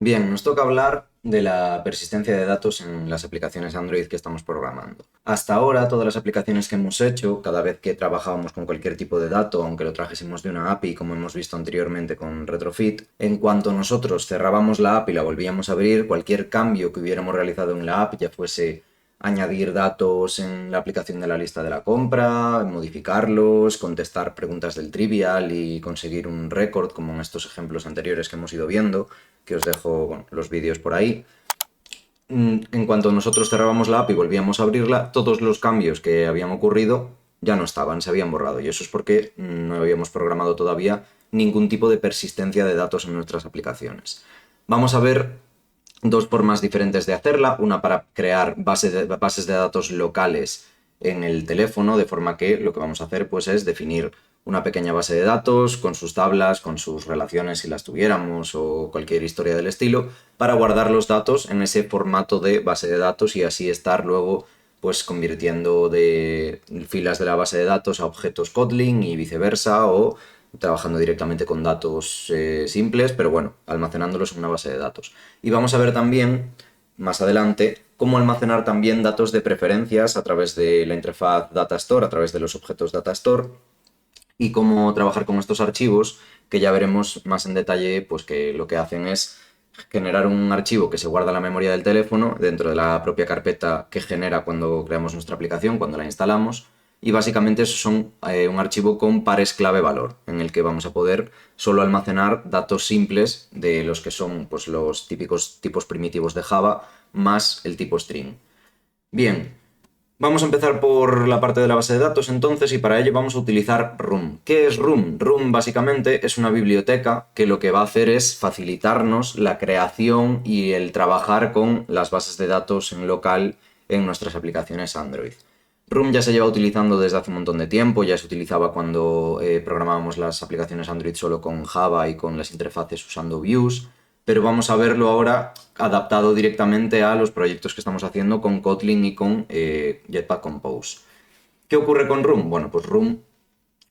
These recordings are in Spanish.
Bien, nos toca hablar de la persistencia de datos en las aplicaciones Android que estamos programando. Hasta ahora, todas las aplicaciones que hemos hecho, cada vez que trabajábamos con cualquier tipo de dato, aunque lo trajésemos de una API, como hemos visto anteriormente con Retrofit, en cuanto nosotros cerrábamos la API y la volvíamos a abrir, cualquier cambio que hubiéramos realizado en la API, ya fuese añadir datos en la aplicación de la lista de la compra, modificarlos, contestar preguntas del trivial y conseguir un récord, como en estos ejemplos anteriores que hemos ido viendo, que os dejo los vídeos por ahí. En cuanto nosotros cerrábamos la API y volvíamos a abrirla, todos los cambios que habían ocurrido ya no estaban, se habían borrado. Y eso es porque no habíamos programado todavía ningún tipo de persistencia de datos en nuestras aplicaciones. Vamos a ver dos formas diferentes de hacerla, una para crear bases de datos locales en el teléfono, de forma que lo que vamos a hacer pues es definir una pequeña base de datos con sus tablas, con sus relaciones si las tuviéramos o cualquier historia del estilo, para guardar los datos en ese formato de base de datos y así estar luego pues convirtiendo de filas de la base de datos a objetos Kotlin y viceversa, o trabajando directamente con datos simples, pero bueno, almacenándolos en una base de datos. Y vamos a ver también, más adelante, cómo almacenar también datos de preferencias a través de la interfaz Data Store, a través de los objetos Data Store, y cómo trabajar con estos archivos, que ya veremos más en detalle, pues que lo que hacen es generar un archivo que se guarda en la memoria del teléfono dentro de la propia carpeta que genera cuando creamos nuestra aplicación, cuando la instalamos, y básicamente eso son un archivo con pares clave valor, en el que vamos a poder solo almacenar datos simples de los que son pues, los típicos tipos primitivos de Java más el tipo string. Bien, vamos a empezar por la parte de la base de datos entonces, y para ello vamos a utilizar Room. ¿Qué es Room? Room básicamente es una biblioteca que lo que va a hacer es facilitarnos la creación y el trabajar con las bases de datos en local en nuestras aplicaciones Android. Room ya se lleva utilizando desde hace un montón de tiempo, ya se utilizaba cuando programábamos las aplicaciones Android solo con Java y con las interfaces usando Views, pero vamos a verlo ahora adaptado directamente a los proyectos que estamos haciendo con Kotlin y con Jetpack Compose. ¿Qué ocurre con Room? Bueno, pues Room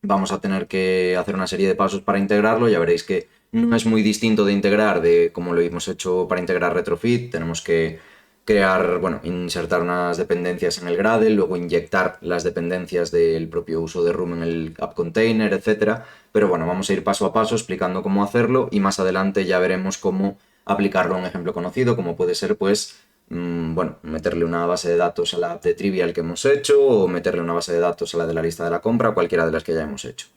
vamos a tener que hacer una serie de pasos para integrarlo. Ya veréis que no es muy distinto de integrar de como lo hemos hecho para integrar Retrofit. Tenemos que crear, bueno, insertar unas dependencias en el Gradle, luego inyectar las dependencias del propio uso de Room en el app container, etcétera. Pero bueno, vamos a ir paso a paso explicando cómo hacerlo y más adelante ya veremos cómo aplicarlo a un ejemplo conocido, como puede ser pues bueno, meterle una base de datos a la app de Trivial que hemos hecho, o meterle una base de datos a la de la lista de la compra, cualquiera de las que ya hemos hecho.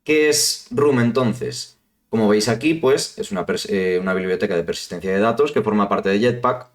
¿Qué es Room entonces? Como veis aquí, pues es una biblioteca de persistencia de datos que forma parte de Jetpack,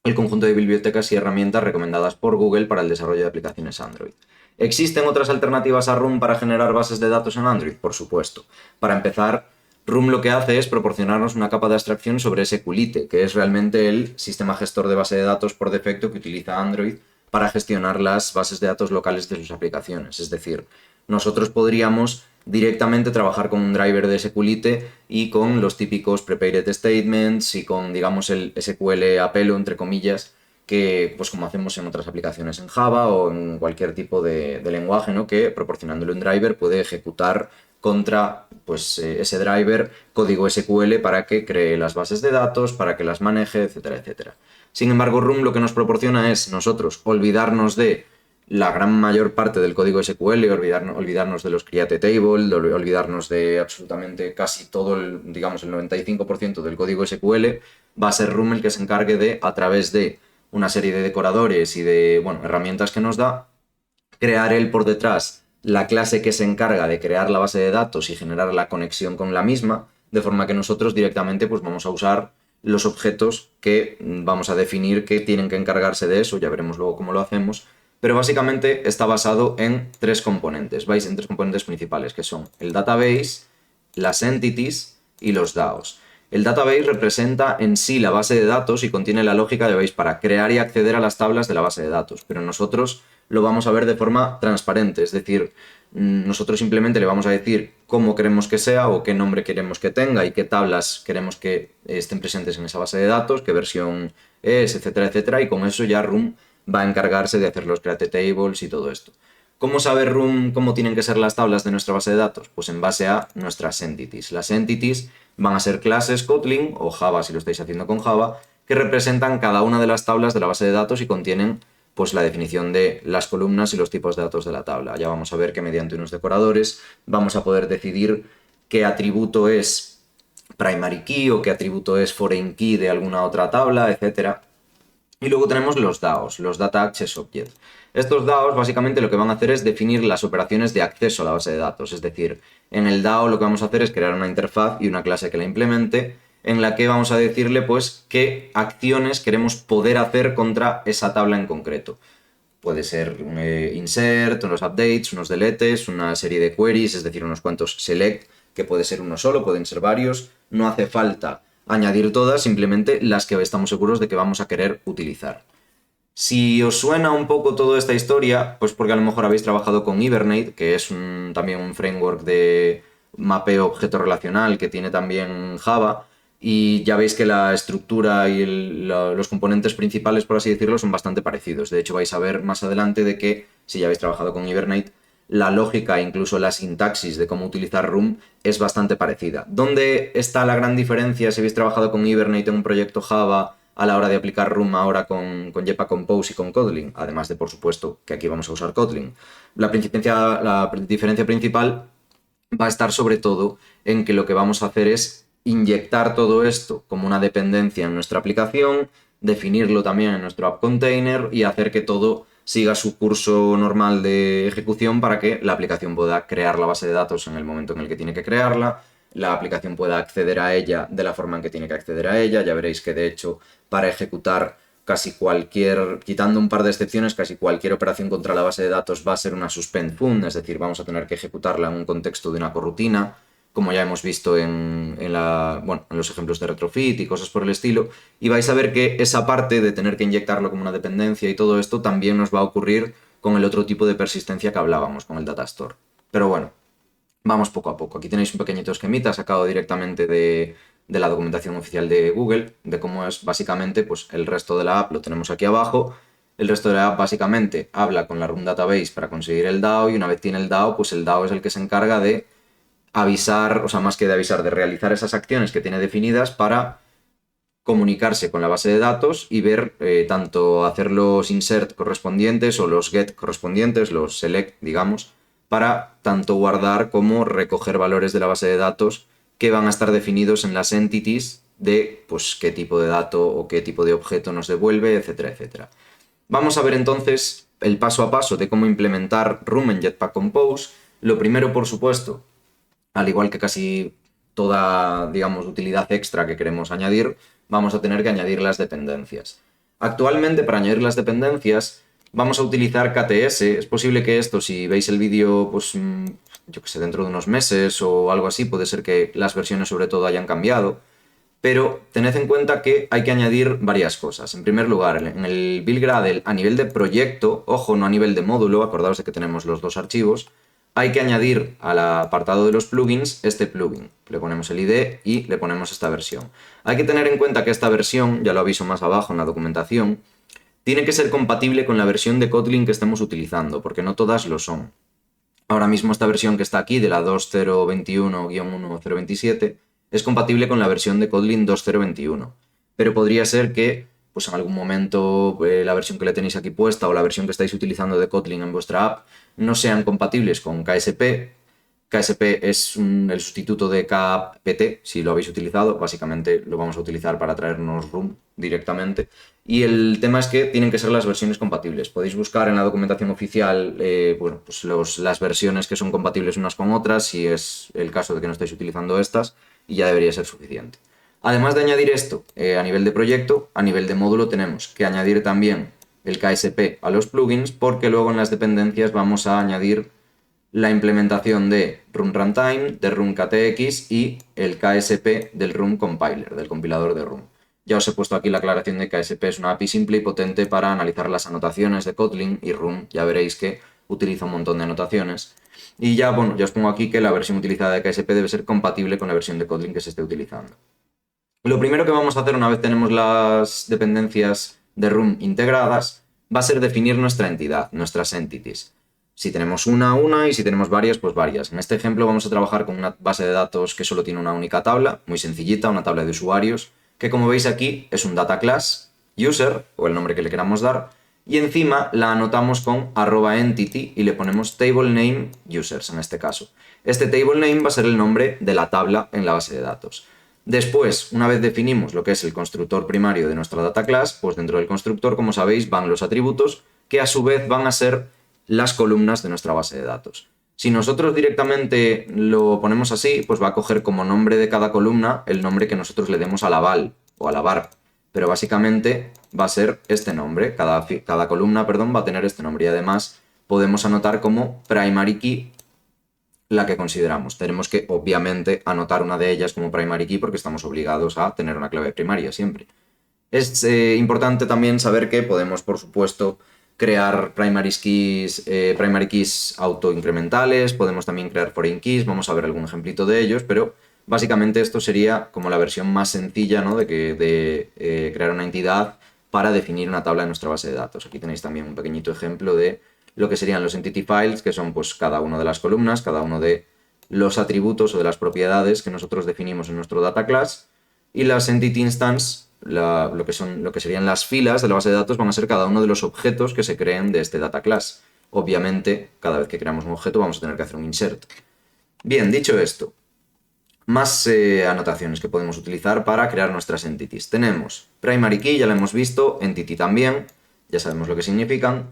el conjunto de bibliotecas y herramientas recomendadas por Google para el desarrollo de aplicaciones Android. ¿Existen otras alternativas a Room para generar bases de datos en Android? Por supuesto. Para empezar, Room lo que hace es proporcionarnos una capa de abstracción sobre SQLite, que es realmente el sistema gestor de base de datos por defecto que utiliza Android para gestionar las bases de datos locales de sus aplicaciones. Es decir, nosotros podríamos directamente trabajar con un driver de SQLite y con los típicos prepared statements y con, digamos, el SQL a pelo, entre comillas, que pues como hacemos en otras aplicaciones en Java o en cualquier tipo de lenguaje, ¿no? Que proporcionándole un driver puede ejecutar contra pues, ese driver código SQL para que cree las bases de datos, para que las maneje, etcétera, etcétera. Sin embargo, Room lo que nos proporciona es nosotros olvidarnos de la gran mayor parte del código SQL, olvidarnos de los create table, olvidarnos de absolutamente casi todo, digamos el 95% del código SQL. Va a ser Room el que se encargue de, a través de una serie de decoradores y de bueno, herramientas que nos da, crear él por detrás la clase que se encarga de crear la base de datos y generar la conexión con la misma, de forma que nosotros directamente pues, vamos a usar los objetos que vamos a definir que tienen que encargarse de eso, ya veremos luego cómo lo hacemos, pero básicamente está basado en tres componentes, vais en tres componentes principales, que son el database, las entities y los DAOs. El database representa en sí la base de datos y contiene la lógica de, veis, para crear y acceder a las tablas de la base de datos, pero nosotros lo vamos a ver de forma transparente, es decir, nosotros simplemente le vamos a decir cómo queremos que sea o qué nombre queremos que tenga y qué tablas queremos que estén presentes en esa base de datos, qué versión es, etcétera, etcétera, y con eso ya Room va a encargarse de hacer los create tables y todo esto. ¿Cómo sabe Room cómo tienen que ser las tablas de nuestra base de datos? Pues en base a nuestras entities. Las entities van a ser clases Kotlin o Java, si lo estáis haciendo con Java, que representan cada una de las tablas de la base de datos y contienen pues la definición de las columnas y los tipos de datos de la tabla. Ya vamos a ver que mediante unos decoradores vamos a poder decidir qué atributo es primary key o qué atributo es foreign key de alguna otra tabla, etc. Y luego tenemos los DAOs, los Data Access Objects. Estos DAOs básicamente lo que van a hacer es definir las operaciones de acceso a la base de datos. Es decir, en el DAO lo que vamos a hacer es crear una interfaz y una clase que la implemente, en la que vamos a decirle pues qué acciones queremos poder hacer contra esa tabla en concreto. Puede ser un insert, unos updates, unos deletes, una serie de queries, es decir, unos cuantos select, que puede ser uno solo, pueden ser varios. No hace falta añadir todas, simplemente las que estamos seguros de que vamos a querer utilizar. Si os suena un poco toda esta historia, pues porque a lo mejor habéis trabajado con Hibernate, que es también un framework de mapeo objeto relacional que tiene también Java, y ya veis que la estructura y los componentes principales, por así decirlo, son bastante parecidos. De hecho, vais a ver más adelante de que, si ya habéis trabajado con Hibernate, la lógica e incluso la sintaxis de cómo utilizar Room es bastante parecida. ¿Dónde está la gran diferencia si habéis trabajado con Hibernate en un proyecto Java a la hora de aplicar Room ahora con Jetpack Compose y con Kotlin? Además de, por supuesto, que aquí vamos a usar Kotlin. La diferencia principal va a estar sobre todo en que lo que vamos a hacer es inyectar todo esto como una dependencia en nuestra aplicación, definirlo también en nuestro app container y hacer que todo siga su curso normal de ejecución para que la aplicación pueda crear la base de datos en el momento en el que tiene que crearla, la aplicación pueda acceder a ella de la forma en que tiene que acceder a ella. Ya veréis que de hecho para ejecutar casi cualquier, quitando un par de excepciones, casi cualquier operación contra la base de datos va a ser una suspend fun, es decir, vamos a tener que ejecutarla en un contexto de una corrutina, como ya hemos visto en los ejemplos de retrofit y cosas por el estilo, y vais a ver que esa parte de tener que inyectarlo como una dependencia y todo esto también nos va a ocurrir con el otro tipo de persistencia que hablábamos, con el data store. Pero bueno, vamos poco a poco. Aquí tenéis un pequeñito esquemita sacado directamente de la documentación oficial de Google, de cómo es básicamente pues, el resto de la app, lo tenemos aquí abajo. El resto de la app básicamente habla con la Room Database para conseguir el DAO, y una vez tiene el DAO, pues el DAO es el que se encarga de avisar, o sea, más que de avisar, de realizar esas acciones que tiene definidas para comunicarse con la base de datos y ver tanto hacer los insert correspondientes o los get correspondientes, los select, digamos, para tanto guardar como recoger valores de la base de datos que van a estar definidos en las entities de pues, qué tipo de dato o qué tipo de objeto nos devuelve, etcétera, etcétera. Vamos a ver entonces el paso a paso de cómo implementar Room en Jetpack Compose. Lo primero, por supuesto, al igual que casi toda, digamos, utilidad extra que queremos añadir, vamos a tener que añadir las dependencias. Actualmente, para añadir las dependencias, vamos a utilizar KTS. Es posible que esto, si veis el vídeo, pues, yo que sé, dentro de unos meses o algo así, puede ser que las versiones sobre todo hayan cambiado, pero tened en cuenta que hay que añadir varias cosas. En primer lugar, en el build Gradle, a nivel de proyecto, ojo, no a nivel de módulo, acordaos de que tenemos los dos archivos, hay que añadir al apartado de los plugins este plugin. Le ponemos el ID y le ponemos esta versión. Hay que tener en cuenta que esta versión, ya lo aviso más abajo en la documentación, tiene que ser compatible con la versión de Kotlin que estemos utilizando, porque no todas lo son. Ahora mismo esta versión que está aquí, de la 2.021-1.027, es compatible con la versión de Kotlin 2.021. Pero podría ser que pues en algún momento la versión que le tenéis aquí puesta o la versión que estáis utilizando de Kotlin en vuestra app no sean compatibles con KSP. KSP es el sustituto de KPT, si lo habéis utilizado. Básicamente lo vamos a utilizar para traernos Room directamente. Y el tema es que tienen que ser las versiones compatibles. Podéis buscar en la documentación oficial las versiones que son compatibles unas con otras, si es el caso de que no estáis utilizando estas, y ya debería ser suficiente. Además de añadir esto a nivel de proyecto, a nivel de módulo tenemos que añadir también el KSP a los plugins, porque luego en las dependencias vamos a añadir la implementación de Room Runtime, de Room KTX y el KSP del Room Compiler, del compilador de Room. Ya os he puesto aquí la aclaración de que KSP es una API simple y potente para analizar las anotaciones de Kotlin, y Room ya veréis que utiliza un montón de anotaciones. Y ya, bueno, ya os pongo aquí que la versión utilizada de KSP debe ser compatible con la versión de Kotlin que se esté utilizando. Lo primero que vamos a hacer una vez tenemos las dependencias de Room integradas va a ser definir nuestra entidad, nuestras entities. Si tenemos una, y si tenemos varias, pues varias. En este ejemplo vamos a trabajar con una base de datos que solo tiene una única tabla, muy sencillita, una tabla de usuarios, que como veis aquí es un data class, user, o el nombre que le queramos dar, y encima la anotamos con @entity y le ponemos table name users en este caso. Este table name va a ser el nombre de la tabla en la base de datos. Después, una vez definimos lo que es el constructor primario de nuestra data class, pues dentro del constructor, como sabéis, van los atributos que a su vez van a ser las columnas de nuestra base de datos. Si nosotros directamente lo ponemos así, pues va a coger como nombre de cada columna el nombre que nosotros le demos a la val o a la var. Pero básicamente va a ser este nombre, cada columna, perdón, va a tener este nombre y además podemos anotar como primary key la que consideramos. Tenemos que, obviamente, anotar una de ellas como primary key porque estamos obligados a tener una clave primaria siempre. Es importante también saber que podemos, por supuesto, crear primary keys autoincrementales, podemos también crear foreign keys, vamos a ver algún ejemplito de ellos, pero básicamente esto sería como la versión más sencilla, ¿no?, de crear una entidad para definir una tabla en nuestra base de datos. Aquí tenéis también un pequeñito ejemplo de lo que serían los entity files, que son pues cada una de las columnas, cada uno de los atributos o de las propiedades que nosotros definimos en nuestro data class, y las entity instance, lo que serían las filas de la base de datos, van a ser cada uno de los objetos que se creen de este data class. Obviamente, cada vez que creamos un objeto vamos a tener que hacer un insert. Bien, dicho esto, más anotaciones que podemos utilizar para crear nuestras entities. Tenemos primary key, ya lo hemos visto, entity también, ya sabemos lo que significan.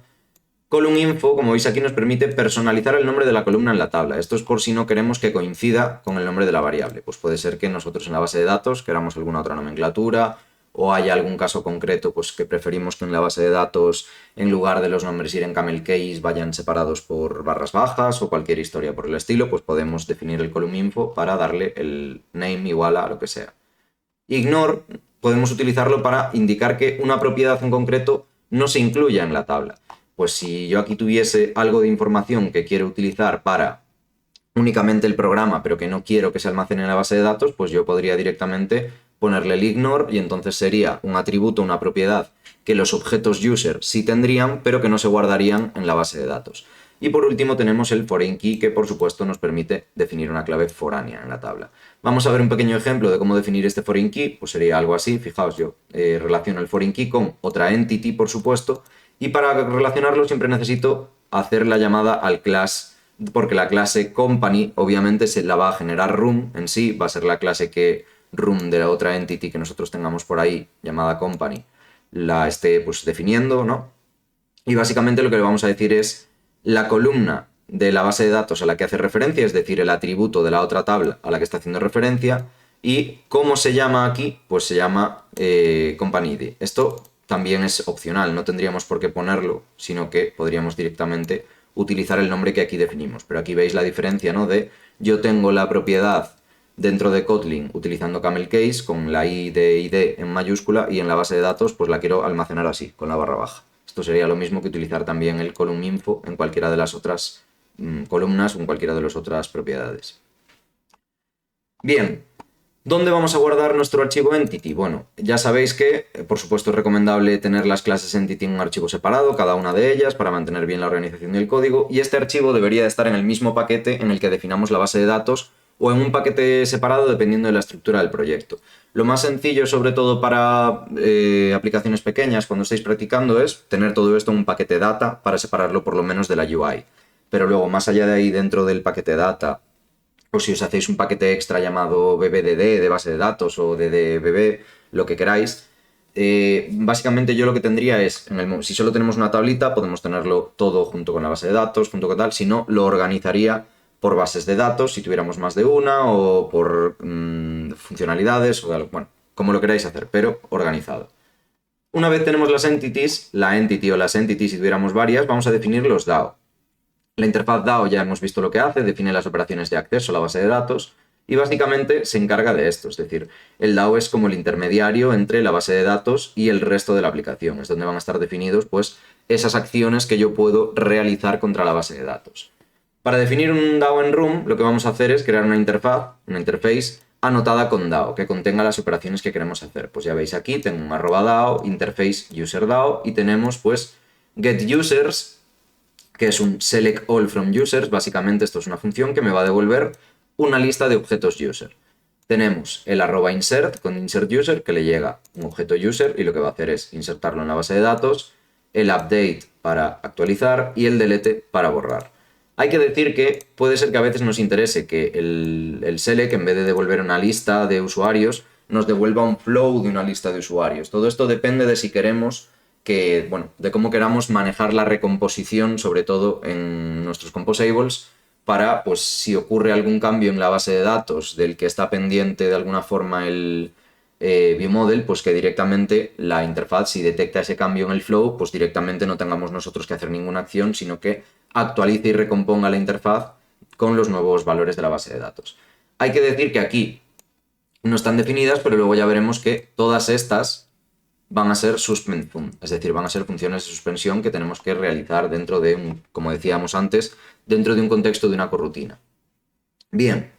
Column info, como veis aquí, nos permite personalizar el nombre de la columna en la tabla. Esto es por si no queremos que coincida con el nombre de la variable. Pues puede ser que nosotros en la base de datos queramos alguna otra nomenclatura o haya algún caso concreto pues que preferimos que en la base de datos, en lugar de los nombres ir en camel case, vayan separados por barras bajas o cualquier historia por el estilo, pues podemos definir el column info para darle el name igual a lo que sea. Ignore podemos utilizarlo para indicar que una propiedad en concreto no se incluya en la tabla. Pues si yo aquí tuviese algo de información que quiero utilizar para únicamente el programa, pero que no quiero que se almacene en la base de datos, pues yo podría directamente ponerle el ignore y entonces sería un atributo, una propiedad que los objetos user sí tendrían, pero que no se guardarían en la base de datos. Y por último tenemos el foreign key, que por supuesto nos permite definir una clave foránea en la tabla. Vamos a ver un pequeño ejemplo de cómo definir este foreign key, pues sería algo así. Fijaos, yo relaciono el foreign key con otra entity, por supuesto, y para relacionarlo siempre necesito hacer la llamada al class, porque la clase company obviamente se la va a generar room en sí, va a ser la clase que room de la otra entity que nosotros tengamos por ahí, llamada company, la esté pues definiendo, ¿no? Y básicamente lo que le vamos a decir es la columna de la base de datos a la que hace referencia, es decir, el atributo de la otra tabla a la que está haciendo referencia, y cómo se llama aquí, pues se llama company ID. Esto también es opcional, no tendríamos por qué ponerlo, sino que podríamos directamente utilizar el nombre que aquí definimos. Pero aquí veis la diferencia, ¿no? De yo tengo la propiedad dentro de Kotlin utilizando camel case con la ID en mayúscula y en la base de datos pues la quiero almacenar así, con la barra baja. Esto sería lo mismo que utilizar también el column info en cualquiera de las otras columnas o en cualquiera de las otras propiedades. Bien, ¿dónde vamos a guardar nuestro archivo entity? Bueno, ya sabéis que, por supuesto, es recomendable tener las clases entity en un archivo separado, cada una de ellas, para mantener bien la organización del código, y este archivo debería estar en el mismo paquete en el que definamos la base de datos o en un paquete separado dependiendo de la estructura del proyecto. Lo más sencillo, sobre todo para aplicaciones pequeñas, cuando estáis practicando, es tener todo esto en un paquete data para separarlo por lo menos de la UI. Pero luego, más allá de ahí, dentro del paquete data, o si os hacéis un paquete extra llamado bbdd de base de datos o ddbb, lo que queráis, básicamente yo lo que tendría es, si solo tenemos una tablita, podemos tenerlo todo junto con la base de datos, junto con tal, si no, lo organizaría por bases de datos, si tuviéramos más de una, o por funcionalidades, o bueno, como lo queráis hacer, pero organizado. Una vez tenemos las entities, la entity o las entities, si tuviéramos varias, vamos a definir los DAO. La interfaz DAO ya hemos visto lo que hace, define las operaciones de acceso a la base de datos y básicamente se encarga de esto, es decir, el DAO es como el intermediario entre la base de datos y el resto de la aplicación, es donde van a estar definidos pues esas acciones que yo puedo realizar contra la base de datos. Para definir un DAO en Room, lo que vamos a hacer es crear una interface anotada con DAO, que contenga las operaciones que queremos hacer. Pues ya veis aquí, tengo un @DAO, interface user DAO y tenemos pues getUsers, que es un select all from users. Básicamente esto es una función que me va a devolver una lista de objetos user. Tenemos el @insert con insert user, que le llega un objeto user y lo que va a hacer es insertarlo en la base de datos, el update para actualizar y el delete para borrar. Hay que decir que puede ser que a veces nos interese que el select, en vez de devolver una lista de usuarios, nos devuelva un flow de una lista de usuarios. Todo esto depende de si queremos que, bueno, de cómo queramos manejar la recomposición, sobre todo en nuestros composables, para, pues, si ocurre algún cambio en la base de datos del que está pendiente de alguna forma el viewModel, pues que directamente la interfaz, si detecta ese cambio en el flow, pues directamente no tengamos nosotros que hacer ninguna acción, sino que actualice y recomponga la interfaz con los nuevos valores de la base de datos. Hay que decir que aquí no están definidas, pero luego ya veremos que todas estas van a ser suspend fun, es decir, van a ser funciones de suspensión que tenemos que realizar dentro de un, como decíamos antes, dentro de un contexto de una corrutina. Bien,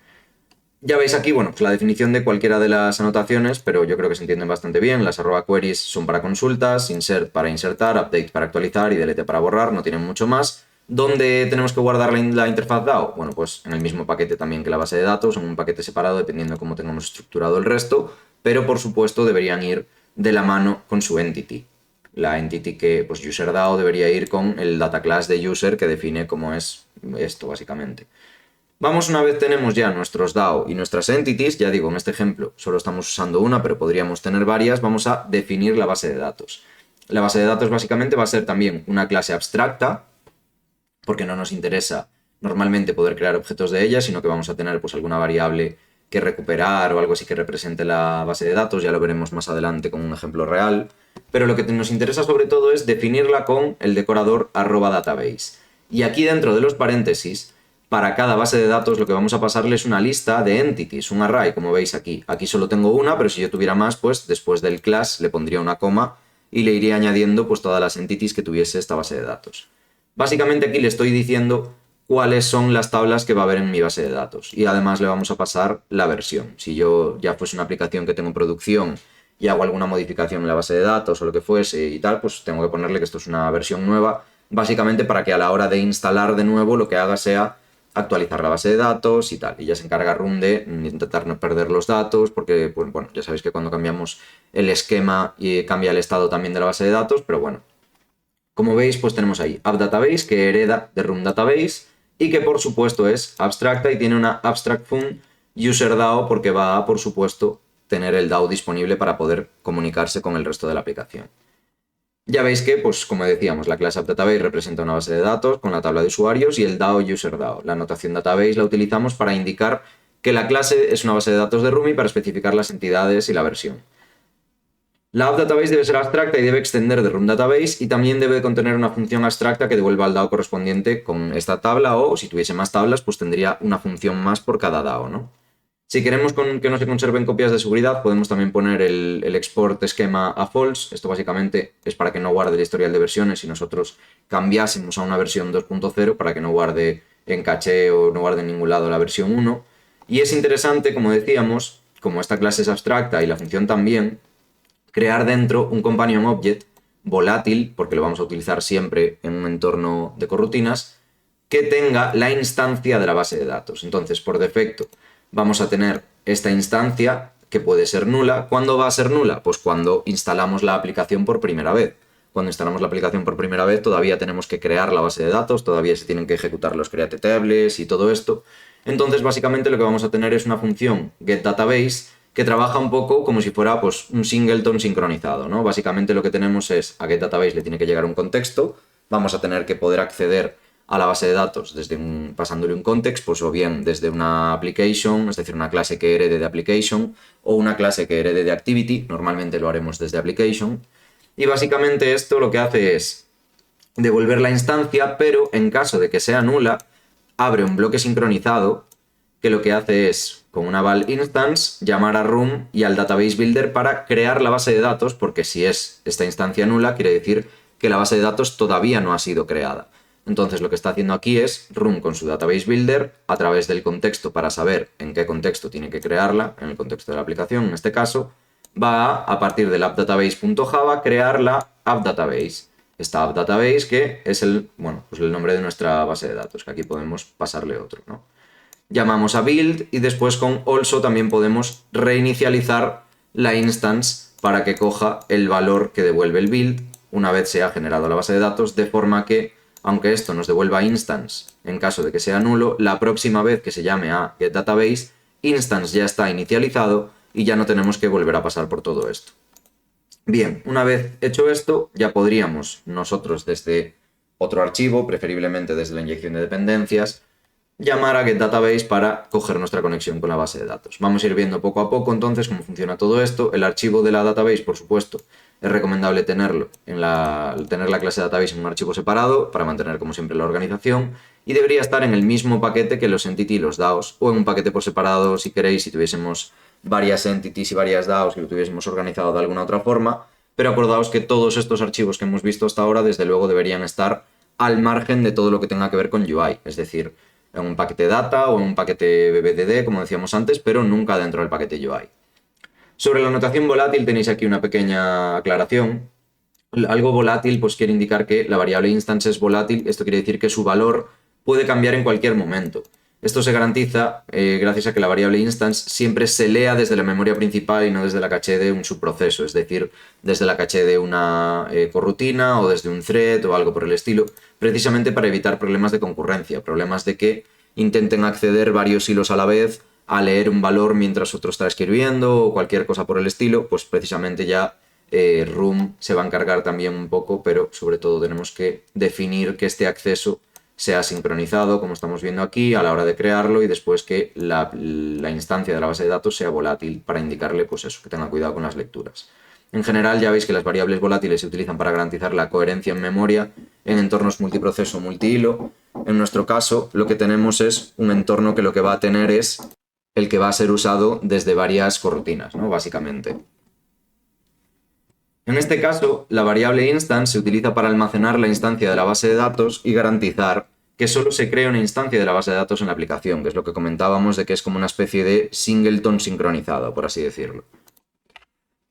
ya veis aquí, bueno, pues la definición de cualquiera de las anotaciones, pero yo creo que se entienden bastante bien. Las @queries son para consultas, insert para insertar, update para actualizar y delete para borrar, no tienen mucho más. ¿Dónde tenemos que guardar la interfaz DAO? Bueno, pues en el mismo paquete también que la base de datos, en un paquete separado dependiendo de cómo tengamos estructurado el resto, pero por supuesto deberían ir de la mano con su entity. La entity que, pues userDAO debería ir con el data class de user que define cómo es esto básicamente. Vamos, una vez tenemos ya nuestros DAO y nuestras entities, ya digo, en este ejemplo solo estamos usando una, pero podríamos tener varias, vamos a definir la base de datos. La base de datos básicamente va a ser también una clase abstracta, porque no nos interesa normalmente poder crear objetos de ella, sino que vamos a tener pues alguna variable que recuperar o algo así que represente la base de datos, ya lo veremos más adelante con un ejemplo real, pero lo que nos interesa sobre todo es definirla con el decorador @database. Y aquí dentro de los paréntesis, para cada base de datos lo que vamos a pasarle es una lista de entities, un array, como veis aquí. Aquí solo tengo una, pero si yo tuviera más, pues después del class le pondría una coma y le iría añadiendo pues todas las entities que tuviese esta base de datos. Básicamente aquí le estoy diciendo cuáles son las tablas que va a haber en mi base de datos y además le vamos a pasar la versión. Si yo ya fuese una aplicación que tengo en producción y hago alguna modificación en la base de datos o lo que fuese y tal, pues tengo que ponerle que esto es una versión nueva, básicamente para que a la hora de instalar de nuevo lo que haga sea actualizar la base de datos y tal. Y ya se encarga Run de intentar no perder los datos, porque, pues, bueno, ya sabéis que cuando cambiamos el esquema y cambia el estado también de la base de datos, pero bueno. Como veis, pues tenemos ahí AppDatabase, que hereda de Run Database y que por supuesto es abstracta y tiene una abstract fun userDAO porque va a, por supuesto, tener el DAO disponible para poder comunicarse con el resto de la aplicación. Ya veis que, pues como decíamos, la clase AppDatabase representa una base de datos con la tabla de usuarios y el DAO userDAO. La notación database la utilizamos para indicar que la clase es una base de datos de Rumi para especificar las entidades y la versión. La AppDatabase debe ser abstracta y debe extender de Run Database y también debe contener una función abstracta que devuelva al DAO correspondiente con esta tabla o, si tuviese más tablas, pues tendría una función más por cada DAO, ¿no? Si queremos que no se conserven copias de seguridad, podemos también poner el export esquema a false. Esto básicamente es para que no guarde el historial de versiones si nosotros cambiásemos a una versión 2.0 para que no guarde en caché o no guarde en ningún lado la versión 1. Y es interesante, como decíamos, como esta clase es abstracta y la función también, crear dentro un companion object volátil, porque lo vamos a utilizar siempre en un entorno de corrutinas, que tenga la instancia de la base de datos. Entonces, por defecto, vamos a tener esta instancia que puede ser nula. ¿Cuándo va a ser nula? Pues cuando instalamos la aplicación por primera vez. Cuando instalamos la aplicación por primera vez todavía tenemos que crear la base de datos, todavía se tienen que ejecutar los createTables y todo esto. Entonces, básicamente lo que vamos a tener es una función getDatabase que trabaja un poco como si fuera pues, un singleton sincronizado, ¿no? Básicamente lo que tenemos es a getDatabase le tiene que llegar un contexto, vamos a tener que poder acceder a la base de datos pasándole un context, pues o bien desde una application, es decir, una clase que herede de application, o una clase que herede de activity, normalmente lo haremos desde application, y básicamente esto lo que hace es devolver la instancia, pero en caso de que sea nula, abre un bloque sincronizado que lo que hace es, con una val instance, llamar a Run y al database builder para crear la base de datos, porque si es esta instancia nula, quiere decir que la base de datos todavía no ha sido creada. Entonces lo que está haciendo aquí es Run con su database builder a través del contexto para saber en qué contexto tiene que crearla, en el contexto de la aplicación en este caso, va a partir del appdatabase.java crear la appdatabase. esta app database, que es el nombre de nuestra base de datos, que aquí podemos pasarle otro, ¿no? Llamamos a build y después con also también podemos reinicializar la instance para que coja el valor que devuelve el build una vez se ha generado la base de datos, de forma que, aunque esto nos devuelva instance en caso de que sea nulo, la próxima vez que se llame a getDatabase, instance ya está inicializado y ya no tenemos que volver a pasar por todo esto. Bien, una vez hecho esto, ya podríamos nosotros desde otro archivo, preferiblemente desde la inyección de dependencias, llamar a getDatabase para coger nuestra conexión con la base de datos. Vamos a ir viendo poco a poco entonces cómo funciona todo esto. El archivo de la database, por supuesto, es recomendable tener la clase database en un archivo separado para mantener como siempre la organización y debería estar en el mismo paquete que los entity y los DAOs, o en un paquete por separado si queréis, si tuviésemos varias entities y varias DAOs y lo tuviésemos organizado de alguna otra forma, pero acordaos que todos estos archivos que hemos visto hasta ahora desde luego deberían estar al margen de todo lo que tenga que ver con UI, es decir, en un paquete data o en un paquete BBDD, como decíamos antes, pero nunca dentro del paquete UI. Sobre la notación volátil tenéis aquí una pequeña aclaración. Algo volátil pues quiere indicar que la variable instance es volátil, esto quiere decir que su valor puede cambiar en cualquier momento. Esto se garantiza gracias a que la variable instance siempre se lea desde la memoria principal y no desde la caché de un subproceso, es decir, desde la caché de una corrutina o desde un thread o algo por el estilo, precisamente para evitar problemas de concurrencia, problemas de que intenten acceder varios hilos a la vez a leer un valor mientras otro está escribiendo o cualquier cosa por el estilo, pues precisamente ya Room se va a encargar también un poco, pero sobre todo tenemos que definir que este acceso sea sincronizado, como estamos viendo aquí, a la hora de crearlo y después que la instancia de la base de datos sea volátil para indicarle pues eso, que tenga cuidado con las lecturas. En general ya veis que las variables volátiles se utilizan para garantizar la coherencia en memoria en entornos multiproceso o multihilo. En nuestro caso lo que tenemos es un entorno que lo que va a tener es el que va a ser usado desde varias corrutinas, ¿no? Básicamente. En este caso, la variable instance se utiliza para almacenar la instancia de la base de datos y garantizar que solo se crea una instancia de la base de datos en la aplicación, que es lo que comentábamos de que es como una especie de singleton sincronizado, por así decirlo.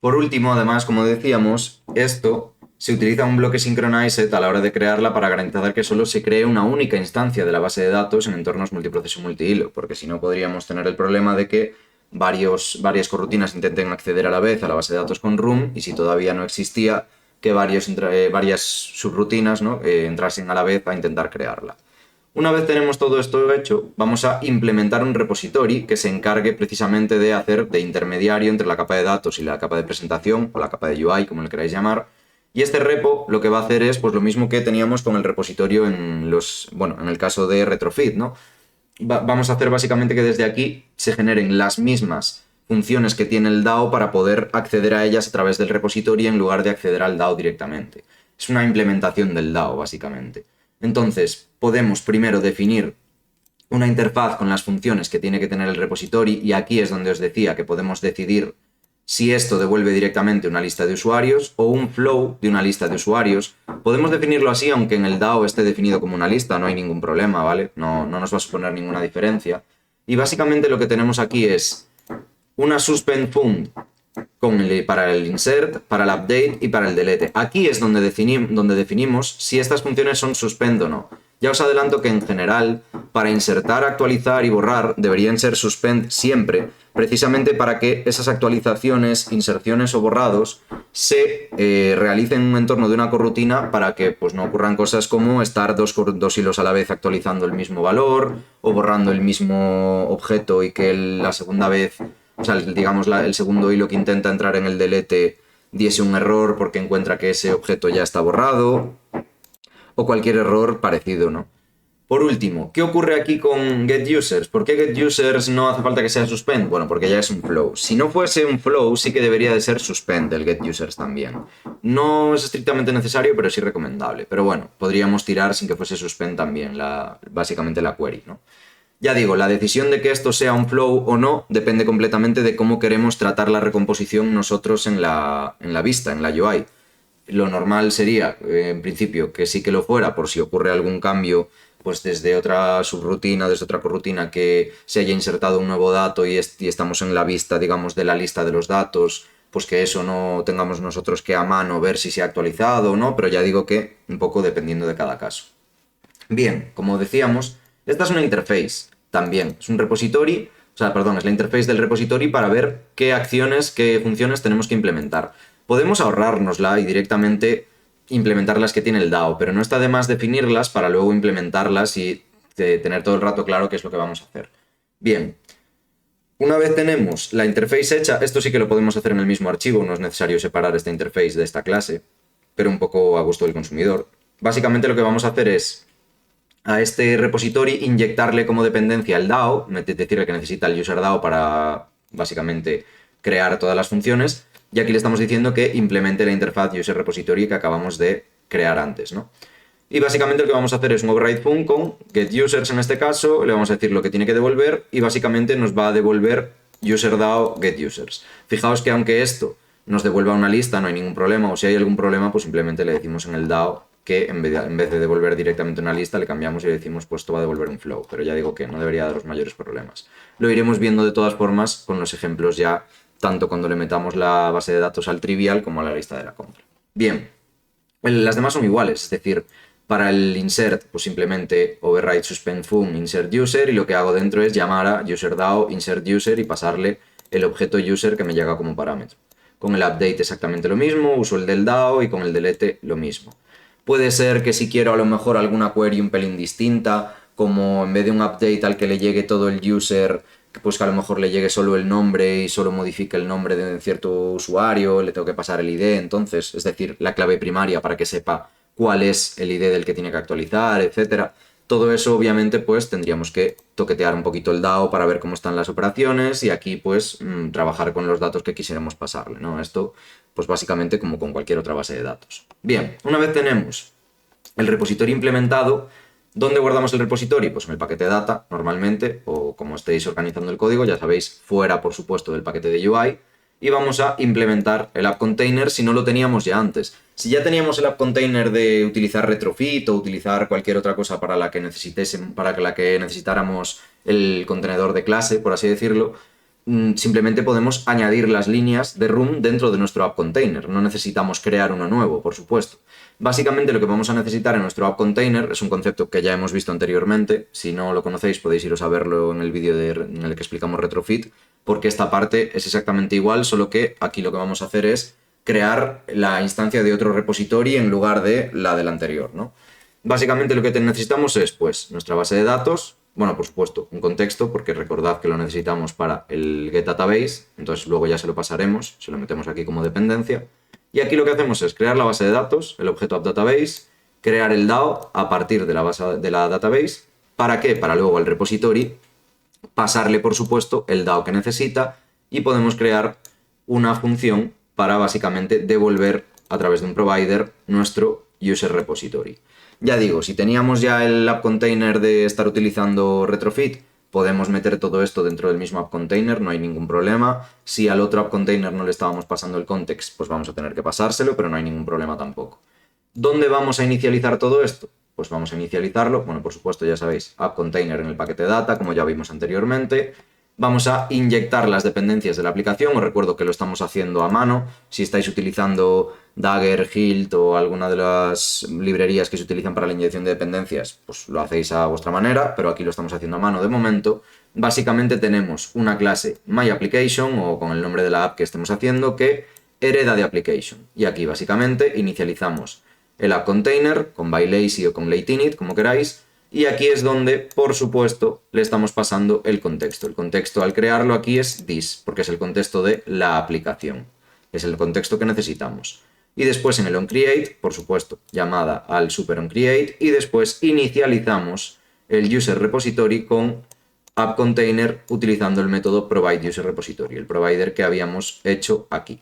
Por último, además, como decíamos, esto se utiliza un bloque synchronized a la hora de crearla para garantizar que solo se cree una única instancia de la base de datos en entornos multiproceso multihilo, porque si no podríamos tener el problema de que varias corrutinas intenten acceder a la vez a la base de datos con Room y si todavía no existía, que varias subrutinas, ¿no? Entrasen a la vez a intentar crearla. Una vez tenemos todo esto hecho, vamos a implementar un repository que se encargue precisamente de hacer de intermediario entre la capa de datos y la capa de presentación, o la capa de UI, como le queráis llamar. Y este repo lo que va a hacer es pues, lo mismo que teníamos con el repositorio en el caso de Retrofit, ¿no? Vamos a hacer básicamente que desde aquí se generen las mismas funciones que tiene el DAO para poder acceder a ellas a través del repositorio en lugar de acceder al DAO directamente. Es una implementación del DAO, básicamente. Entonces, podemos primero definir una interfaz con las funciones que tiene que tener el repositorio y aquí es donde os decía que podemos decidir si esto devuelve directamente una lista de usuarios o un flow de una lista de usuarios. Podemos definirlo así, aunque en el DAO esté definido como una lista, no hay ningún problema, ¿vale? No nos va a suponer ninguna diferencia. Y básicamente lo que tenemos aquí es una suspend fund para el insert, para el update y para el delete. Aquí es donde definimos si estas funciones son suspend o no. Ya os adelanto que en general, para insertar, actualizar y borrar, deberían ser suspend siempre, precisamente para que esas actualizaciones, inserciones o borrados se realicen en un entorno de una corrutina para que pues, no ocurran cosas como estar dos hilos a la vez actualizando el mismo valor o borrando el mismo objeto y que la segunda vez, o sea, digamos el segundo hilo que intenta entrar en el delete diese un error porque encuentra que ese objeto ya está borrado o cualquier error parecido, ¿no? Por último, ¿qué ocurre aquí con getUsers? ¿Por qué getUsers no hace falta que sea suspend? Bueno, porque ya es un flow. Si no fuese un flow, sí que debería de ser suspend el getUsers también. No es estrictamente necesario, pero sí recomendable. Pero bueno, podríamos tirar sin que fuese suspend también, básicamente la query, ¿no? Ya digo, la decisión de que esto sea un flow o no depende completamente de cómo queremos tratar la recomposición nosotros en la vista, en la UI. Lo normal sería, en principio, que sí que lo fuera por si ocurre algún cambio pues desde otra subrutina, desde otra corrutina que se haya insertado un nuevo dato y estamos en la vista, digamos, de la lista de los datos pues que eso no tengamos nosotros que a mano ver si se ha actualizado o no, pero ya digo que un poco dependiendo de cada caso. Bien, como decíamos, esta es una interface también, es un repository, es la interface del repository para ver qué acciones, qué funciones tenemos que implementar. Podemos ahorrárnosla y directamente implementar las que tiene el DAO, pero no está de más definirlas para luego implementarlas y tener todo el rato claro qué es lo que vamos a hacer. Bien, una vez tenemos la interface hecha, esto sí que lo podemos hacer en el mismo archivo, no es necesario separar esta interface de esta clase, pero un poco a gusto del consumidor. Básicamente lo que vamos a hacer es a este repository inyectarle como dependencia el DAO, decirle que necesita el user DAO para básicamente crear todas las funciones, y aquí le estamos diciendo que implemente la interfaz user repository que acabamos de crear antes, ¿no? Y básicamente lo que vamos a hacer es un override fun con getUsers en este caso, le vamos a decir lo que tiene que devolver y básicamente nos va a devolver user.dao getUsers. Fijaos que aunque esto nos devuelva una lista, no hay ningún problema, o si hay algún problema, pues simplemente le decimos en el DAO que en vez de devolver directamente una lista, le cambiamos y le decimos pues esto va a devolver un flow, pero ya digo que no debería daros mayores problemas. Lo iremos viendo de todas formas con los ejemplos ya, tanto cuando le metamos la base de datos al trivial como a la lista de la compra. Bien, las demás son iguales, es decir, para el insert, pues simplemente override suspend fun insert user y lo que hago dentro es llamar a user.dao insert user y pasarle el objeto user que me llega como parámetro. Con el update exactamente lo mismo, uso el del DAO y con el delete lo mismo. Puede ser que si quiero a lo mejor alguna query un pelín distinta, como en vez de un update al que le llegue todo el user, pues que a lo mejor le llegue solo el nombre y solo modifique el nombre de cierto usuario, le tengo que pasar el ID, entonces, es decir, la clave primaria para que sepa cuál es el ID del que tiene que actualizar, etcétera. Todo eso obviamente pues tendríamos que toquetear un poquito el DAO para ver cómo están las operaciones y aquí pues trabajar con los datos que quisiéramos pasarle, ¿no? Esto pues básicamente como con cualquier otra base de datos. Bien, una vez tenemos el repositorio implementado, ¿dónde guardamos el repositorio? Pues en el paquete data normalmente o como estéis organizando el código, ya sabéis, fuera por supuesto del paquete de UI y vamos a implementar el app container si no lo teníamos ya antes. Si ya teníamos el app container de utilizar retrofit o utilizar cualquier otra cosa para la que necesitáramos el contenedor de clase, por así decirlo, simplemente podemos añadir las líneas de room dentro de nuestro app container. No necesitamos crear uno nuevo, por supuesto. Básicamente lo que vamos a necesitar en nuestro app container es un concepto que ya hemos visto anteriormente. Si no lo conocéis podéis iros a verlo en el vídeo en el que explicamos retrofit, porque esta parte es exactamente igual, solo que aquí lo que vamos a hacer es crear la instancia de otro repository en lugar de la del anterior, ¿no? Básicamente lo que necesitamos es pues nuestra base de datos, bueno, por supuesto, un contexto, porque recordad que lo necesitamos para el getDatabase, entonces luego ya se lo pasaremos, se lo metemos aquí como dependencia. Y aquí lo que hacemos es crear la base de datos, el objeto appDatabase, crear el DAO a partir de la base de la database. ¿Para qué? Para luego al repository pasarle, por supuesto, el DAO que necesita y podemos crear una función para básicamente devolver a través de un provider nuestro user repository. Ya digo, si teníamos ya el app container de estar utilizando retrofit, podemos meter todo esto dentro del mismo app container, no hay ningún problema. Si al otro app container no le estábamos pasando el context, pues vamos a tener que pasárselo, pero no hay ningún problema tampoco. ¿Dónde vamos a inicializar todo esto? Pues vamos a inicializarlo, bueno, por supuesto, ya sabéis, app container en el paquete data, como ya vimos anteriormente. Vamos a inyectar las dependencias de la aplicación, os recuerdo que lo estamos haciendo a mano. Si estáis utilizando Dagger, Hilt o alguna de las librerías que se utilizan para la inyección de dependencias, pues lo hacéis a vuestra manera, pero aquí lo estamos haciendo a mano de momento. Básicamente tenemos una clase myApplication o con el nombre de la app que estemos haciendo que hereda de application. Y aquí básicamente inicializamos el app container con bylazy o con lateinit, como queráis. Y aquí es donde, por supuesto, le estamos pasando el contexto. El contexto al crearlo aquí es this, porque es el contexto de la aplicación. Es el contexto que necesitamos. Y después en el onCreate, por supuesto, llamada al super onCreate. Y después inicializamos el user repository con app container utilizando el método provide user repository, el provider que habíamos hecho aquí.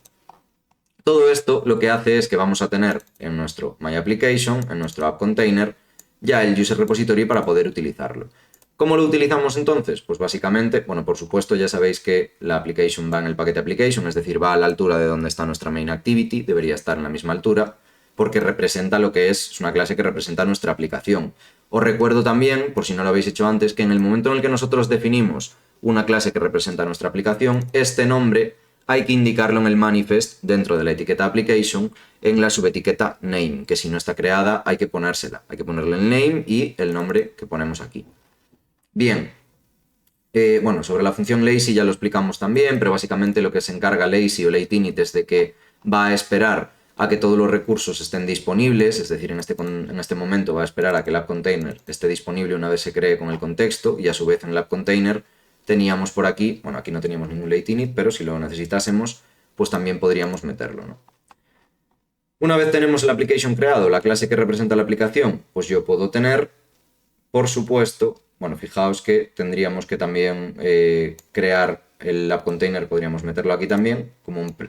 Todo esto lo que hace es que vamos a tener en nuestro myApplication, en nuestro app container, ya el user repository para poder utilizarlo. ¿Cómo lo utilizamos entonces? Pues básicamente, bueno, por supuesto ya sabéis que la application va en el paquete application, es decir, va a la altura de donde está nuestra main activity, debería estar en la misma altura, porque representa lo que es una clase que representa nuestra aplicación. Os recuerdo también, por si no lo habéis hecho antes, que en el momento en el que nosotros definimos una clase que representa nuestra aplicación, este nombre hay que indicarlo en el manifest dentro de la etiqueta application en la subetiqueta name, que si no está creada hay que ponérsela. Hay que ponerle el name y el nombre que ponemos aquí. Bien. Bueno, sobre la función lazy ya lo explicamos también, pero básicamente lo que se encarga lazy o lateinit es de que va a esperar a que todos los recursos estén disponibles, es decir, en este momento va a esperar a que el app container esté disponible una vez se cree con el contexto, y a su vez en el app container teníamos por aquí, bueno, aquí no teníamos ningún lateinit, pero si lo necesitásemos, pues también podríamos meterlo, ¿no? Una vez tenemos el application creado, la clase que representa la aplicación, pues yo puedo tener, por supuesto, bueno, fijaos que tendríamos que también crear el app container, podríamos meterlo aquí también.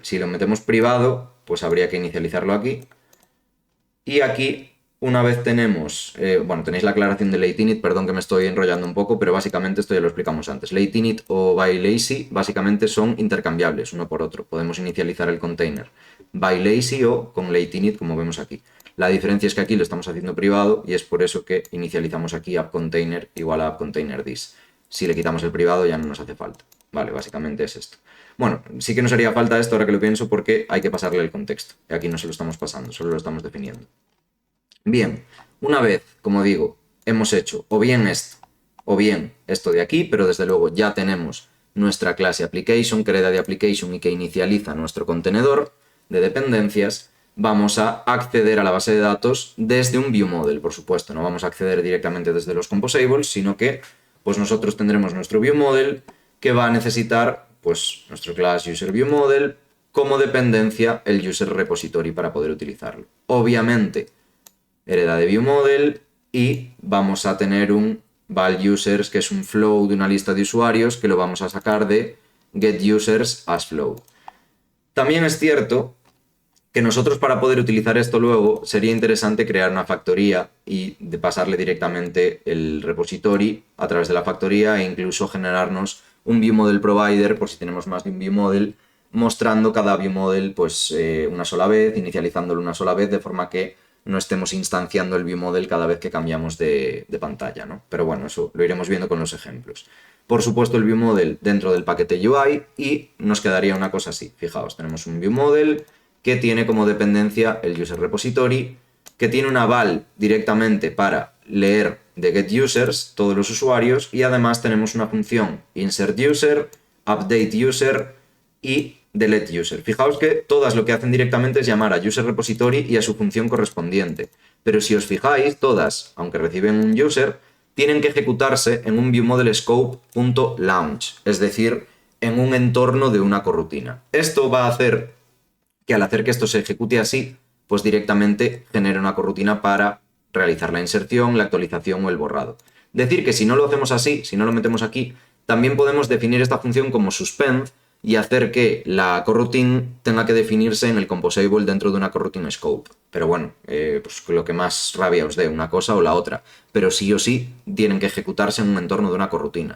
Si lo metemos privado, pues habría que inicializarlo aquí. Y aquí, una vez tenemos, bueno, tenéis la aclaración de lateinit, perdón que me estoy enrollando un poco, pero básicamente esto ya lo explicamos antes. Lateinit o by lazy básicamente son intercambiables uno por otro. Podemos inicializar el container by lazy o con lateinit, como vemos aquí. La diferencia es que aquí lo estamos haciendo privado y es por eso que inicializamos aquí app container igual a app container this. Si le quitamos el privado ya no nos hace falta. Vale, básicamente es esto. Bueno, sí que nos haría falta esto ahora que lo pienso porque hay que pasarle el contexto. Y aquí no se lo estamos pasando, solo lo estamos definiendo. Bien, una vez, como digo, hemos hecho o bien esto de aquí, pero desde luego ya tenemos nuestra clase application, que hereda de application y que inicializa nuestro contenedor de dependencias, vamos a acceder a la base de datos desde un viewModel, por supuesto. No vamos a acceder directamente desde los composables, sino que pues nosotros tendremos nuestro viewModel que va a necesitar pues nuestro class userViewModel como dependencia el user repository para poder utilizarlo. Obviamente, hereda de viewModel y vamos a tener un valUsers, que es un flow de una lista de usuarios que lo vamos a sacar de getUsers as flow. También es cierto que nosotros, para poder utilizar esto luego, sería interesante crear una factoría y de pasarle directamente el repository a través de la factoría e incluso generarnos un viewModel provider por si tenemos más de un viewModel, mostrando cada viewModel pues una sola vez, inicializándolo una sola vez, de forma que no estemos instanciando el viewModel cada vez que cambiamos de pantalla, ¿no? Pero bueno, eso lo iremos viendo con los ejemplos. Por supuesto, el viewModel dentro del paquete UI y nos quedaría una cosa así. Fijaos, tenemos un viewModel que tiene como dependencia el user repository, que tiene una val directamente para leer de getUsers todos los usuarios, y además tenemos una función insertUser, updateUser y deleteUser. Fijaos que todas lo que hacen directamente es llamar a user repository y a su función correspondiente. Pero si os fijáis, todas, aunque reciben un user, tienen que ejecutarse en un viewModel scope.launch, es decir, en un entorno de una corrutina. Esto va a hacer que al hacer que esto se ejecute así, pues directamente genere una corrutina para realizar la inserción, la actualización o el borrado. Decir que si no lo hacemos así, si no lo metemos aquí, también podemos definir esta función como suspend y hacer que la coroutine tenga que definirse en el composable dentro de una coroutine scope. Pero bueno, pues lo que más rabia os dé, una cosa o la otra. Pero sí o sí tienen que ejecutarse en un entorno de una coroutine.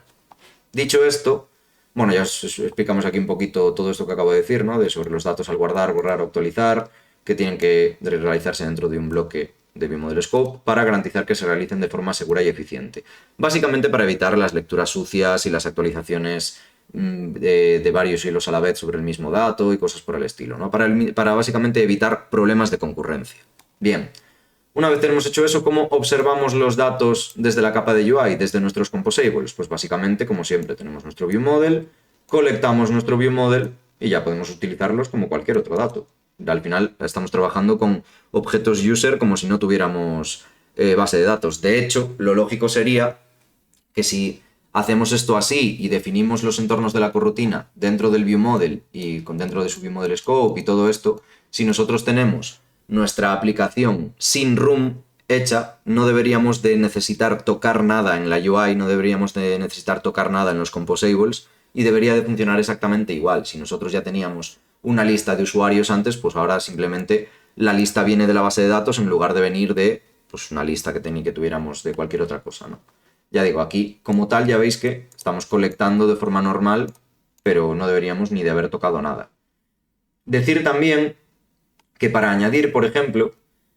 Dicho esto, bueno, ya os explicamos aquí un poquito todo esto que acabo de decir, ¿no? Sobre los datos al guardar, borrar o actualizar, que tienen que realizarse dentro de un bloque de viewModel scope para garantizar que se realicen de forma segura y eficiente. Básicamente para evitar las lecturas sucias y las actualizaciones de varios hilos a la vez sobre el mismo dato y cosas por el estilo, ¿no? Para básicamente evitar problemas de concurrencia. Bien. Una vez tenemos hecho eso, ¿cómo observamos los datos desde la capa de UI, desde nuestros composables? Pues básicamente, como siempre, tenemos nuestro viewModel, colectamos nuestro viewModel y ya podemos utilizarlos como cualquier otro dato. Al final estamos trabajando con objetos user como si no tuviéramos base de datos. De hecho, lo lógico sería que si hacemos esto así y definimos los entornos de la corrutina dentro del viewModel y dentro de su viewModel scope y todo esto, si nosotros tenemos nuestra aplicación sin room hecha, no deberíamos de necesitar tocar nada en la UI, no deberíamos de necesitar tocar nada en los composables y debería de funcionar exactamente igual. Si nosotros ya teníamos una lista de usuarios antes, pues ahora simplemente la lista viene de la base de datos en lugar de venir de pues, una lista que tuviéramos de cualquier otra cosa, ¿no? Ya digo, aquí como tal ya veis que estamos colectando de forma normal, pero no deberíamos ni de haber tocado nada. Decir también que para añadir, por ejemplo,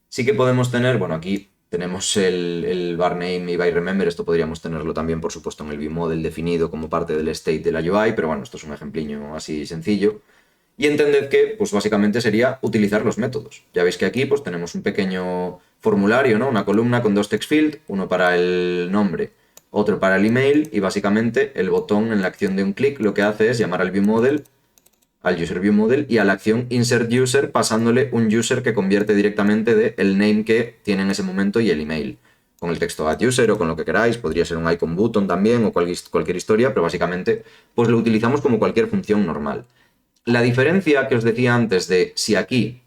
sí que podemos tener, bueno, aquí tenemos el var name y by remember, esto podríamos tenerlo también, por supuesto, en el viewModel definido como parte del state de la UI, pero bueno, esto es un ejempliño así sencillo. Y entended que, pues básicamente sería utilizar los métodos. Ya veis que aquí pues tenemos un pequeño formulario, ¿no? Una columna con 2 text field, uno para el nombre, otro para el email, y básicamente el botón en la acción de un clic lo que hace es llamar al viewModel, al userViewModel, y a la acción insertUser pasándole un user que convierte directamente de el name que tiene en ese momento y el email. Con el texto add_user o con lo que queráis, podría ser un icon button también o cualquier historia, pero básicamente pues lo utilizamos como cualquier función normal. La diferencia que os decía antes de si aquí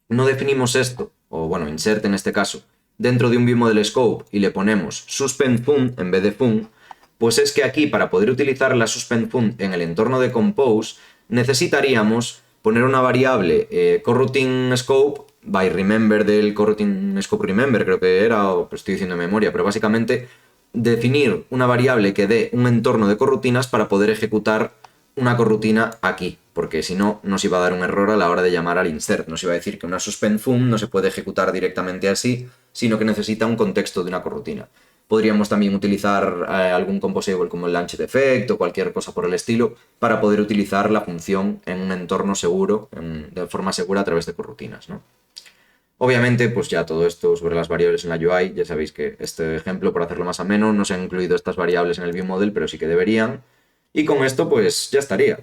no definimos esto, o bueno, insert en este caso, dentro de un viewModel scope y le ponemos suspend fun en vez de fun, pues es que aquí para poder utilizar la suspend fun en el entorno de compose necesitaríamos poner una variable coroutine scope by remember del coroutine scope remember, creo que era, o estoy diciendo de memoria, pero básicamente definir una variable que dé un entorno de corrutinas para poder ejecutar una corrutina aquí, porque si no nos iba a dar un error a la hora de llamar al insert. Nos iba a decir que una suspend fun no se puede ejecutar directamente así, sino que necesita un contexto de una corrutina. Podríamos también utilizar algún composable como el launch effect o cualquier cosa por el estilo para poder utilizar la función en un entorno seguro, de forma segura a través de corrutinas, ¿no? Obviamente, pues ya todo esto sobre las variables en la UI, ya sabéis que este ejemplo, por hacerlo más ameno, no se han incluido estas variables en el viewModel, pero sí que deberían. Y con esto, pues ya estaría.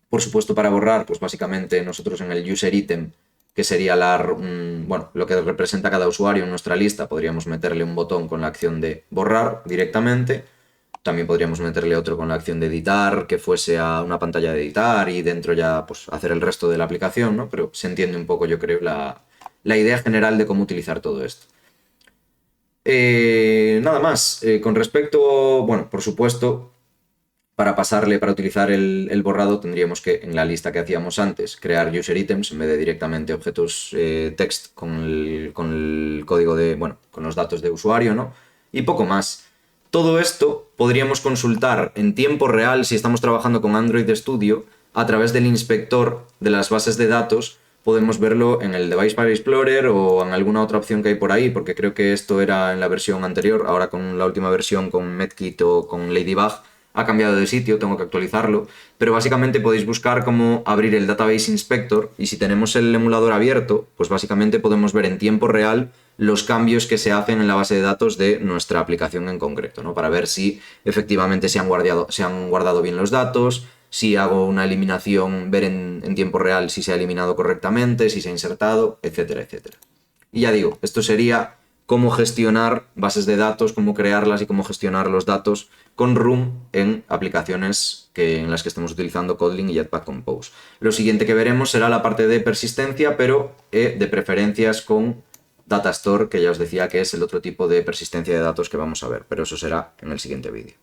Por supuesto, para borrar, pues básicamente nosotros en el user item, que sería bueno, lo que representa cada usuario en nuestra lista, podríamos meterle un botón con la acción de borrar directamente. También podríamos meterle otro con la acción de editar, que fuese a una pantalla de editar y dentro ya pues hacer el resto de la aplicación, ¿no? Pero se entiende un poco, yo creo, la idea general de cómo utilizar todo esto. Nada más. Con respecto, bueno, por supuesto, para utilizar el borrado tendríamos que, en la lista que hacíamos antes, crear user items en vez de directamente objetos text con el código de, bueno, con los datos de usuario, ¿no? Y poco más. Todo esto podríamos consultar en tiempo real si estamos trabajando con Android Studio a través del inspector de las bases de datos. Podemos verlo en el Device File Explorer o en alguna otra opción que hay por ahí, porque creo que esto era en la versión anterior. Ahora con la última versión con Medkit o con Ladybug ha cambiado de sitio, tengo que actualizarlo, pero básicamente podéis buscar cómo abrir el Database Inspector y si tenemos el emulador abierto, pues básicamente podemos ver en tiempo real los cambios que se hacen en la base de datos de nuestra aplicación en concreto, ¿no? Para ver si efectivamente se han guardado bien los datos, si hago una eliminación, ver en tiempo real si se ha eliminado correctamente, si se ha insertado, etcétera, etcétera. Y ya digo, esto sería cómo gestionar bases de datos, cómo crearlas y cómo gestionar los datos con Room en aplicaciones en las que estemos utilizando Kotlin y Jetpack Compose. Lo siguiente que veremos será la parte de persistencia, pero de preferencias con Data Store, que ya os decía que es el otro tipo de persistencia de datos que vamos a ver, pero eso será en el siguiente vídeo.